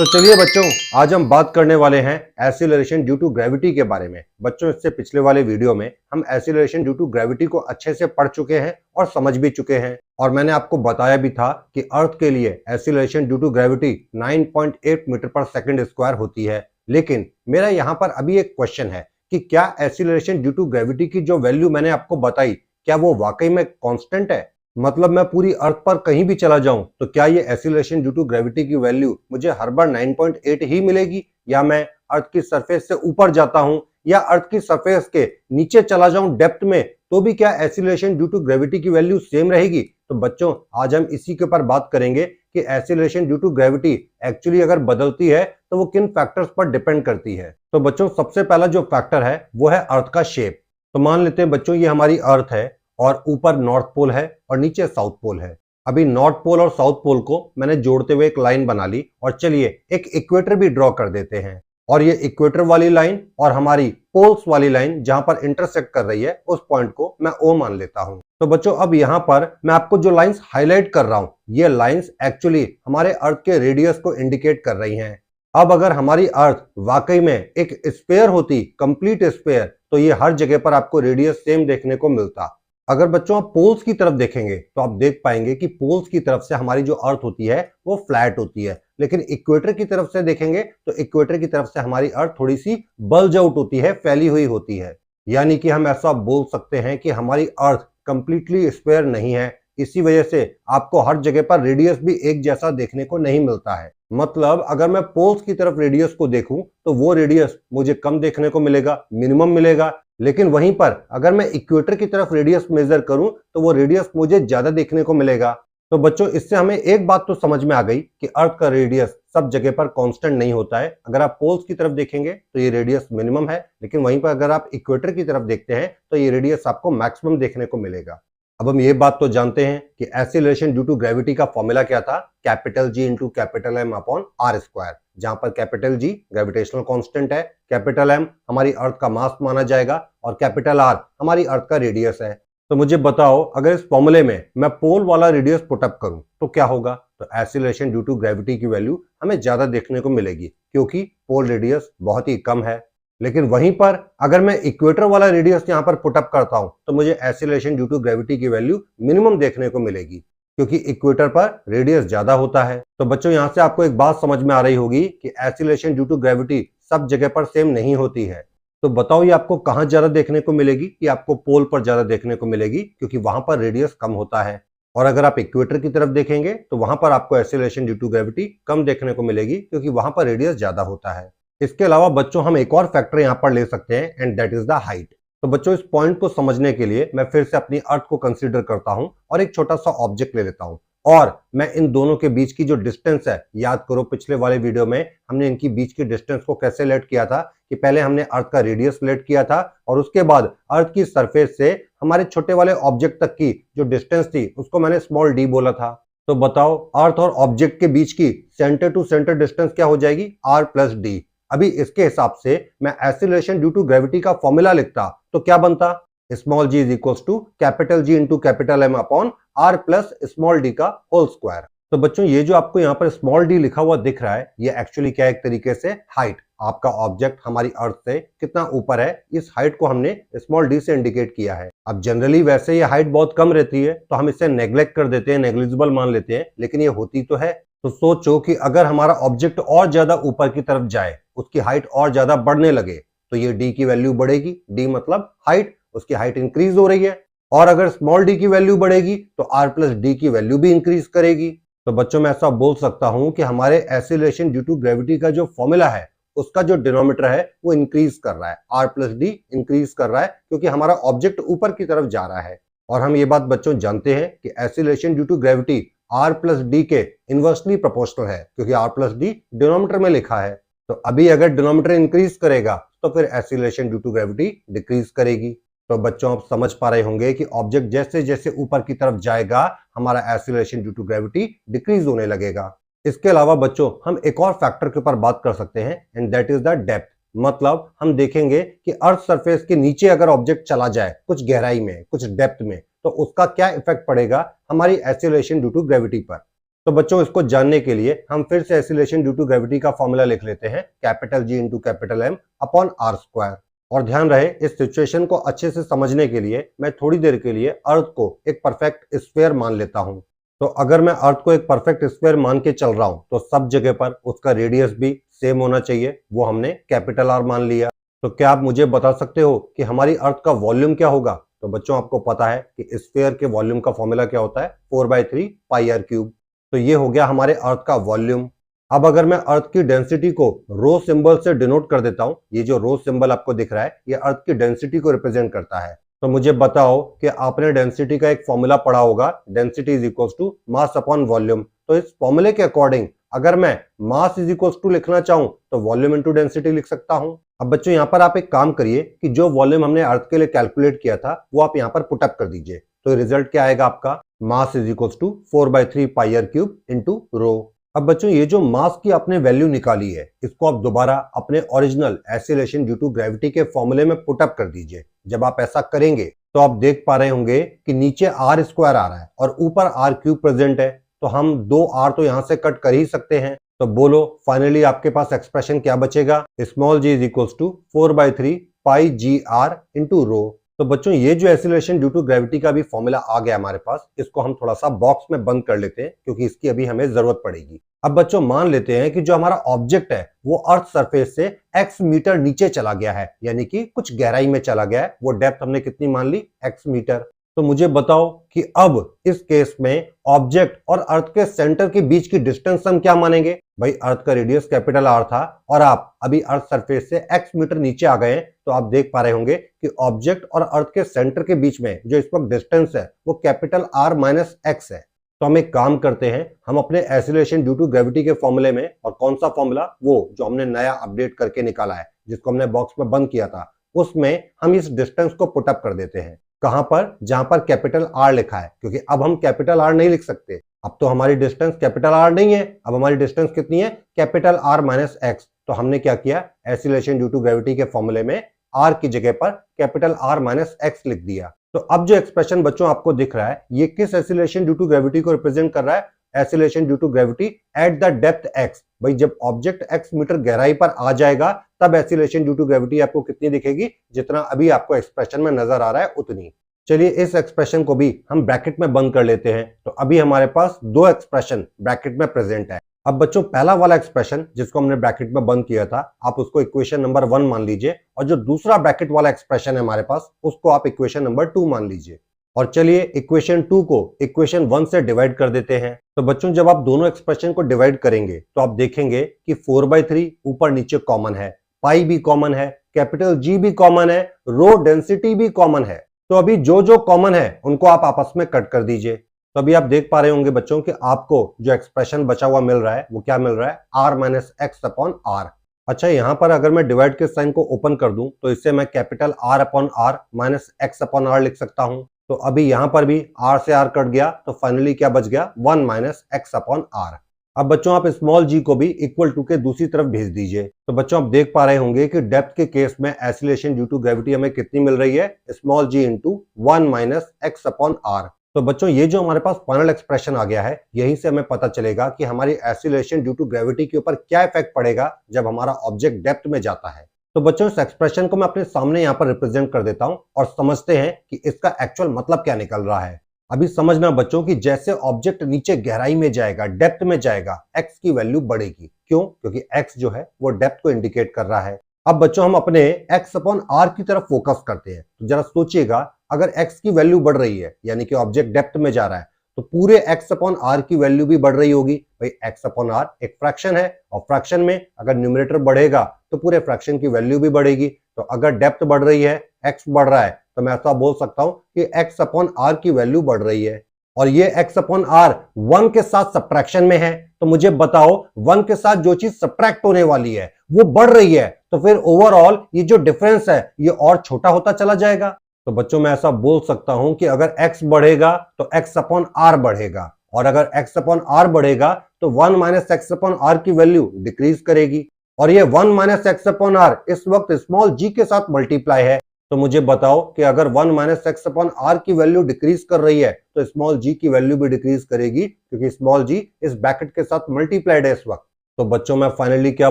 तो चलिए बच्चों, आज हम बात करने वाले हैं एक्सीलरेशन ड्यू टू ग्रेविटी के बारे में। बच्चों, इससे पिछले वाले वीडियो में हम एक्सीलरेशन ड्यू टू ग्रेविटी को अच्छे से पढ़ चुके हैं और समझ भी चुके हैं, और मैंने आपको बताया भी था कि अर्थ के लिए acceleration due to gravity 9.8 meter per second square होती है। लेकिन मेरा यहाँ पर अभी एक क्वेश्चन है कि क्या एक्सीलरेशन ड्यू टू ग्रेविटी की जो वैल्यू मैंने आपको बताई, क्या वो वाकई में कांस्टेंट है? मतलब मैं पूरी अर्थ पर कहीं भी चला जाऊं तो क्या ये एक्सीलरेशन ड्यू टू ग्रेविटी की वैल्यू मुझे हर बार 9.8 ही मिलेगी, या मैं अर्थ की सरफेस से ऊपर जाता हूं या अर्थ की सरफेस के नीचे चला जाऊं डेप्थ में, तो भी क्या एक्सीलरेशन ड्यू टू ग्रेविटी की वैल्यू सेम रहेगी? तो बच्चों, आज हम इसी के ऊपर बात करेंगे कि acceleration due to gravity actually अगर बदलती है तो वो किन फैक्टर्स पर डिपेंड करती है। तो बच्चों, सबसे पहला जो फैक्टर है वो है अर्थ का शेप। तो मान लेते हैं बच्चों, ये हमारी अर्थ है और ऊपर नॉर्थ पोल है और नीचे साउथ पोल है। अभी नॉर्थ पोल और साउथ पोल को मैंने जोड़ते हुए एक लाइन बना ली, और चलिए एक इक्वेटर भी ड्रॉ कर देते हैं। और ये इक्वेटर वाली लाइन और हमारी पोल्स वाली लाइन जहां पर इंटरसेक्ट कर रही है, उस पॉइंट को मैं ओ मान लेता हूं। तो बच्चों, अब यहां पर मैं आपको जो लाइंस हाईलाइट कर रहा हूं, ये लाइंस एक्चुअली हमारे अर्थ के रेडियस को इंडिकेट कर रही हैं। अब अगर हमारी अर्थ वाकई में एक स्फीयर होती, कंप्लीट स्फीयर, तो ये हर जगह पर आपको रेडियस सेम देखने को मिलता। अगर बच्चों आप पोल्स की तरफ देखेंगे तो आप देख पाएंगे कि पोल्स की तरफ से हमारी जो अर्थ होती है वो फ्लैट होती है, लेकिन इक्वेटर की तरफ से देखेंगे तो इक्वेटर की तरफ से हमारी अर्थ थोड़ी सी बल्ज आउट होती है, फैली हुई होती है। यानी कि हम ऐसा बोल सकते हैं कि हमारी अर्थ कंप्लीटली स्क्वायर नहीं है। इसी वजह से आपको हर जगह पर रेडियस भी एक जैसा देखने को नहीं मिलता है। मतलब अगर मैं पोल्स की तरफ रेडियस को देखूं तो वो रेडियस मुझे कम देखने को मिलेगा, मिनिमम मिलेगा। लेकिन वहीं पर अगर मैं इक्वेटर की तरफ रेडियस मेजर करूं तो वो रेडियस मुझे ज्यादा देखने को मिलेगा। तो बच्चों, इससे हमें एक बात तो समझ में आ गई कि अर्थ का रेडियस सब जगह पर कांस्टेंट नहीं होता है। अगर आप पोल्स की तरफ देखेंगे तो ये रेडियस मिनिमम है, लेकिन वहीं पर अगर आप इक्वेटर की तरफ देखते हैं तो ये रेडियस आपको मैक्सिमम देखने को मिलेगा। अब हम ये बात तो जानते हैं कि एक्सीलरेशन ड्यू टू ग्रेविटी का फॉर्मूला क्या था, capital G into capital M upon R square, जहां पर कैपिटल जी ग्रेविटेशनल कांस्टेंट है, कैपिटल एम हमारी अर्थ का मास माना जाएगा, और कैपिटल आर हमारी अर्थ का रेडियस है। तो मुझे बताओ, अगर इस फॉर्मूले में मैं पोल वाला रेडियस पुटअप करूं तो क्या होगा? तो एक्सीलरेशन ड्यू टू ग्रेविटी की वैल्यू हमें ज्यादा देखने को मिलेगी, क्योंकि पोल रेडियस बहुत ही कम है। लेकिन वहीं पर अगर मैं इक्वेटर वाला रेडियस यहां पर पुटअप करता हूं तो मुझे एक्सीलरेशन ड्यू टू ग्रेविटी की वैल्यू मिनिमम देखने को मिलेगी, क्योंकि इक्वेटर पर रेडियस ज्यादा होता है। तो बच्चों, यहां से आपको एक बात समझ में आ रही होगी कि एक्सीलरेशन ड्यू टू ग्रेविटी सब जगह पर सेम नहीं होती है। तो बताओ, ये आपको कहां ज्यादा देखने को मिलेगी? कि आपको पोल पर ज्यादा देखने को मिलेगी, क्योंकि वहां पर रेडियस कम होता है। और अगर आप इक्वेटर की तरफ देखेंगे तो वहां पर आपको एक्सीलरेशन ड्यू टू ग्रेविटी कम देखने को मिलेगी, क्योंकि वहां पर रेडियस ज्यादा होता है। इसके अलावा बच्चों, हम एक और फैक्टर यहां पर ले सकते हैं, and that is the height. तो बच्चों, इस पॉइंट को समझने के लिए मैं फिर से अपनी अर्थ को कंसीडर करता हूं और एक छोटा सा ऑब्जेक्ट ले लेता हूं, और मैं इन दोनों के बीच की जो डिस्टेंस है, याद करो पिछले वाले वीडियो में हमने इनकी बीच की डिस्टेंस को कैसे लेट किया था कि पहले हमने अर्थ का रेडियस लेट किया था, और उसके बाद अर्थ की सरफेस से हमारे छोटे वाले ऑब्जेक्ट तक की जो डिस्टेंस थी उसको मैंने स्मॉल डी बोला था। तो बताओ, अर्थ और ऑब्जेक्ट के बीच की सेंटर टू सेंटर डिस्टेंस क्या हो जाएगी? R plus D. अभी इसके हिसाब से मैं एक्सीलरेशन ड्यू टू ग्रेविटी का फॉर्मूला लिखता तो क्या बनता? Small G is equals to capital G into capital M upon R plus small D का होल स्क्वायर। तो बच्चों, ये जो आपको यहाँ पर स्मॉल डी लिखा हुआ दिख रहा है, ये एक्चुअली क्या है? एक तरीके से हाइट, आपका ऑब्जेक्ट हमारी अर्थ से कितना ऊपर है, इस हाइट को हमने स्मॉल डी से इंडिकेट किया है। अब जनरली वैसे ये हाइट बहुत कम रहती है तो हम इसे नेग्लेक्ट कर देते हैं, नेग्लिजिबल मान लेते हैं, लेकिन ये होती तो है। तो सोचो कि अगर हमारा ऑब्जेक्ट और ज्यादा ऊपर की तरफ जाए, उसकी हाइट और ज्यादा बढ़ने लगे, तो ये डी की वैल्यू बढ़ेगी। डी मतलब हाइट, उसकी हाइट इंक्रीज हो रही है। और अगर स्मॉल डी की वैल्यू बढ़ेगी तो आर प्लस डी की वैल्यू भी इंक्रीज करेगी। तो बच्चों, मैं ऐसा बोल सकता हूं कि हमारे एक्सीलरेशन ड्यू टू ग्रेविटी का जो फॉर्मूला है, उसका जो डिनोमिनेटर है वो इंक्रीज कर रहा है, आर प्लस डी इंक्रीज कर रहा है, क्योंकि हमारा ऑब्जेक्ट ऊपर की तरफ जा रहा है। और हम ये बात बच्चों जानते हैं कि acceleration due to gravity R plus D के इनवर्सली प्रोपोर्शनल है, क्योंकि आर प्लस डी डिनोमिनेटर में लिखा है। तो अभी अगर डिनोमिनेटर इंक्रीज करेगा तो फिर acceleration due to gravity decrease करेगी। तो बच्चों, आप समझ पा रहे होंगे कि ऑब्जेक्ट जैसे जैसे ऊपर की तरफ जाएगा, हमारा acceleration due to gravity decrease होने लगेगा। इसके अलावा बच्चों, हम एक और फैक्टर के ऊपर बात कर सकते हैं, and that is the depth. मतलब हम देखेंगे कि अर्थ सरफेस के नीचे अगर ऑब्जेक्ट चला जाए कुछ गहराई में, कुछ डेप्थ में, तो उसका क्या इफेक्ट पड़ेगा हमारी एक्सीलरेशन ड्यू टू ग्रेविटी पर। तो बच्चों इसको जानने के लिए हम फिर से एक्सीलरेशन ड्यू टू ग्रेविटी का फॉर्मूला लिख लेते हैं, capital G into capital M upon R square. और ध्यान रहे, इस सिचुएशन को अच्छे से समझने के लिए मैं थोड़ी देर के लिए अर्थ को एक परफेक्ट स्फीयर मान लेता हूं। तो अगर मैं अर्थ को एक परफेक्ट स्फीयर मान के चल रहा हूं तो सब जगह पर उसका रेडियस भी सेम होना चाहिए, वो हमने कैपिटल R मान लिया। तो क्या आप मुझे बता सकते हो कि हमारी अर्थ का वॉल्यूम क्या होगा? तो बच्चों आपको पता है कि स्फीयर के वॉल्यूम का फॉर्मूला क्या होता है, 4/3 पाई आर क्यूब। तो ये हो गया हमारे अर्थ का वॉल्यूम। अब अगर मैं अर्थ की डेंसिटी को रो सिंबल से डिनोट कर देता हूं, ये जो रो सिंबल आपको दिख रहा है ये अर्थ की डेंसिटी को रिप्रेजेंट करता है। तो मुझे बताओ कि आपने डेंसिटी का एक फॉर्मूला पढ़ा होगा, density is equal to mass upon volume. तो इस फॉर्मूले के अकॉर्डिंग अगर मैं मास इज इक्वल टू लिखना चाहूं तो वॉल्यूम इंटू डेंसिटी लिख सकता हूं। अब बच्चों यहां पर आप एक काम करिए कि जो वॉल्यूम हमने अर्थ के लिए कैलकुलेट किया था वो आप यहां पर पुटअप कर दीजिए। तो रिजल्ट क्या आएगा आपका, mass is equal to 4/3 pi R cube into rho. अब बच्चों ये जो मास की आपने वैल्यू निकाली है इसको आप दोबारा अपने original acceleration due to gravity के फॉर्मूले में पुटअप कर दीजिए। जब आप ऐसा करेंगे तो आप देख पा रहे होंगे कि नीचे आर स्क्वायर आ रहा है और ऊपर आर क्यूब प्रेजेंट है, तो हम 2r तो यहां से कट कर ही सकते हैं। तो बोलो फाइनली आपके पास एक्सप्रेशन क्या बचेगा, small g is equal to 4/3 pi G R into rho. तो बच्चों ये जो एक्सीलरेशन ड्यू टू ग्रेविटी का भी फॉर्मूला आ गया हमारे पास, इसको हम थोड़ा सा बॉक्स में बंद कर लेते हैं क्योंकि इसकी अभी हमें जरूरत पड़ेगी। अब बच्चों मान लेते हैं कि जो हमारा ऑब्जेक्ट है वो अर्थ सरफेस से x मीटर नीचे चला गया है, यानी कि कुछ गहराई में चला गया है। वो डेप्थ हमने कितनी मान ली, x मीटर। तो मुझे बताओ कि अब इस केस में ऑब्जेक्ट और अर्थ के सेंटर के बीच की डिस्टेंस हम क्या मानेंगे? भाई अर्थ का रेडियस कैपिटल R था और आप अभी अर्थ सरफेस से x मीटर नीचे आ गए हैं, तो आप देख पा रहे होंगे कि ऑब्जेक्ट और अर्थ के सेंटर के बीच में जो इस वक्त डिस्टेंस है वो कैपिटल R माइनस x है। तो हम एक काम करते हैं, हम अपने एक्सीलरेशन ड्यू टू ग्रेविटी के फॉर्मूले में, और कौन सा फॉर्मूला, वो जो हमने नया अपडेट करके निकाला है जिसको हमने बॉक्स में बंद किया था, उसमें हम इस डिस्टेंस को पुटअप कर देते हैं। कहां पर? जहां पर कैपिटल R लिखा है, क्योंकि अब हम कैपिटल R नहीं लिख सकते। अब तो हमारी डिस्टेंस कैपिटल R नहीं है, अब हमारी डिस्टेंस कितनी है, कैपिटल R माइनस x। तो हमने क्या किया, एक्सीलरेशन ड्यू टू ग्रेविटी के फॉर्मूले में R की जगह पर कैपिटल R माइनस x लिख दिया। तो अब जो एक्सप्रेशन बच्चों आपको दिख रहा है ये किस एक्सीलरेशन ड्यू टू ग्रेविटी को रिप्रेजेंट कर रहा है? Acceleration due to gravity at the depth x। भाई जब ऑब्जेक्ट x मीटर गहराई पर आ जाएगा तब एक्सीलरेशन ड्यू टू ग्रेविटी आपको कितनी दिखेगी, जितना अभी आपको एक्सप्रेशन में नजर आ रहा है उतनी। चलिए इस एक्सप्रेशन को भी हम ब्रैकेट में बंद कर लेते हैं। तो अभी हमारे पास दो एक्सप्रेशन ब्रैकेट में प्रेजेंट है। अब बच्चों पहला वाला एक्सप्रेशन जिसको हमने ब्रैकेट में बंद किया था, आप उसको इक्वेशन नंबर 1 मान लीजिए, और जो दूसरा ब्रैकेट वाला एक्सप्रेशन है हमारे पास उसको आप इक्वेशन नंबर 2 मान लीजिए। और चलिए इक्वेशन 2 को इक्वेशन 1 से डिवाइड कर देते हैं। तो बच्चों जब आप दोनों एक्सप्रेशन को डिवाइड करेंगे तो आप देखेंगे कि 4/3 ऊपर नीचे कॉमन है, पाई भी कॉमन है, कैपिटल G भी कॉमन है, रो डेंसिटी भी कॉमन है। तो अभी जो जो कॉमन है उनको आप आपस में कट कर दीजिए। तो अभी आप देख पा रहे होंगे बच्चों कि आपको जो एक्सप्रेशन बचा हुआ मिल रहा है वो क्या मिल रहा है, R minus x upon R। अच्छा यहां पर अगर मैं डिवाइड के साइन को ओपन कर दूं तो इससे मैं capital R upon R minus x upon R लिख सकता हूं। तो अभी यहां पर भी R से R कट गया, तो फाइनली क्या बच गया, 1 माइनस एक्स अपॉन R। अब बच्चों आप स्मॉल g को भी इक्वल टू के दूसरी तरफ भेज दीजिए। तो बच्चों आप देख पा रहे होंगे कि डेप्थ के केस में एक्सीलरेशन ड्यू टू ग्रेविटी हमें कितनी मिल रही है, small g into 1 minus x upon R। तो बच्चों ये जो हमारे पास फाइनल एक्सप्रेशन आ गया है, यहीं से हमें पता चलेगा कि हमारी एक्सीलरेशन ड्यू टू ग्रेविटी के ऊपर क्या इफेक्ट पड़ेगा जब हमारा ऑब्जेक्ट डेप्थ में जाता है। तो बच्चों इस एक्सप्रेशन को मैं अपने सामने यहाँ पर रिप्रेजेंट कर देता हूं और समझते हैं कि इसका एक्चुअल मतलब क्या निकल रहा है। अभी समझना बच्चों कि जैसे ऑब्जेक्ट नीचे गहराई में जाएगा, डेप्थ में जाएगा, x की वैल्यू बढ़ेगी। क्यों? क्योंकि x जो है वो डेप्थ को इंडिकेट कर रहा है। अब बच्चों हम अपने x अपॉन r की तरफ फोकस करते हैं। तो जरा सोचिएगा, अगर x की वैल्यू बढ़ रही है यानी कि ऑब्जेक्ट डेप्थ में जा रहा है तो पूरे x अपॉन r की वैल्यू भी बढ़ रही होगी। भाई x अपॉन r एक फ्रैक्शन है और फ्रैक्शन में अगर न्यूमरेटर बढ़ेगा तो पूरे फ्रैक्शन की वैल्यू भी बढ़ेगी। तो अगर डेप्थ बढ़ रही है, x बढ़ रहा है, तो मैं ऐसा बोल सकता हूं कि x अपॉन r की वैल्यू बढ़ रही है। और ये x अपॉन r 1 के साथ सब्ट्रैक्शन में है। तो मुझे बताओ 1 के साथ जो चीज सब्ट्रैक्ट होने वाली है वो बढ़ रही है, तो फिर ओवरऑल ये जो डिफरेंस है ये और छोटा होता चला जाएगा। तो बच्चों मैं ऐसा बोल सकता हूं कि अगर x बढ़ेगा तो x अपॉन r बढ़ेगा, और अगर x अपॉन r बढ़ेगा तो 1 माइनस एक्स अपॉन r की वैल्यू डिक्रीज करेगी। और ये 1 माइनस एक्स अपॉन r इस वक्त स्मॉल g के साथ मल्टीप्लाई है, तो मुझे बताओ कि अगर 1 माइनस एक्स अपॉन आर की वैल्यू डिक्रीज कर रही है तो स्मॉल जी की वैल्यू भी डिक्रीज करेगी, क्योंकि स्मॉल जी इस ब्रैकेट के साथ मल्टीप्लाइड है इस वक्त। तो बच्चों मैं फाइनली क्या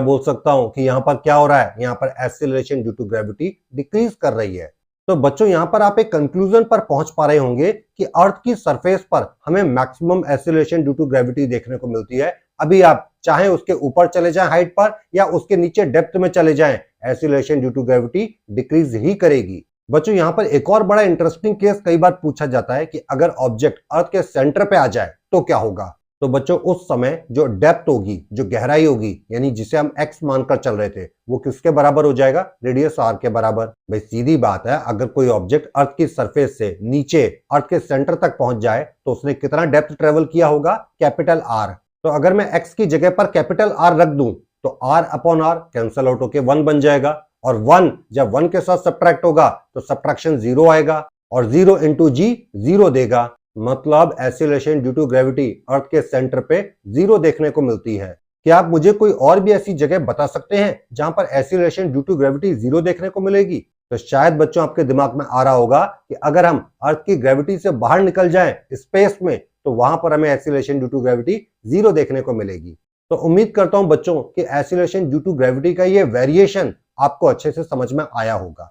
बोल सकता हूं कि यहां पर क्या हो रहा है, यहां पर acceleration due to gravity decrease कर रही है। तो बच्चों यहां पर आप एक कंक्लूजन पर पहुंच पा रहे होंगे कि अर्थ की सरफेस पर हमें maximum acceleration due to gravity देखने को मिलती है। अभी आप चाहे उसके ऊपर चले जाएं हाइट पर या उसके नीचे डेप्थ में चले जाएं, acceleration due to gravity decrease ही करेगी। बच्चों यहां पर एक और बड़ा इंटरेस्टिंग केस कई बार पूछा जाता है कि अगर ऑब्जेक्ट अर्थ के सेंटर पे आ जाए तो क्या होगा। तो बच्चों उस समय जो डेप्थ होगी, जो गहराई होगी, यानी जिसे हम एक्स मानकर चल रहे थे, वो किसके बराबर हो जाएगा, रेडियस आर के बराबर। भाई सीधी बात है, अगर कोई ऑब्जेक्ट अर्थ की सरफेस से नीचे अर्थ के सेंटर तक पहुंच जाए तो उसने कितना डेप्थ ट्रेवल किया होगा, कैपिटल आर। तो अगर मैं एक्स की जगह पर कैपिटल आर रख दूं तो R upon R cancel out होकर 1 बन जाएगा, और 1 जब 1 के साथ सब्ट्रैक्ट होगा तो सब्ट्रैक्शन 0 आएगा, और 0 इंटू जी 0 देगा। मतलब एक्सीलरेशन ड्यू टू ग्रेविटी अर्थ के सेंटर पे 0 देखने को मिलती है। क्या आप मुझे कोई और भी ऐसी जगह बता सकते हैं जहां पर एक्सीलरेशन ड्यू टू ग्रेविटी 0 देखने को मिलेगी। तो शायद बच्चों आपके दिमाग में आ रहा होगा कि अगर हम अर्थ की ग्रेविटी से बाहर निकल जाएं स्पेस में तो वहां पर हमें एक्सीलरेशन ड्यू टू ग्रेविटी 0 देखने को मिलेगी। तो उम्मीद करता हूं बच्चों कि एक्सीलरेशन ड्यू टू ग्रेविटी का ये वेरिएशन आपको अच्छे से समझ में आया होगा।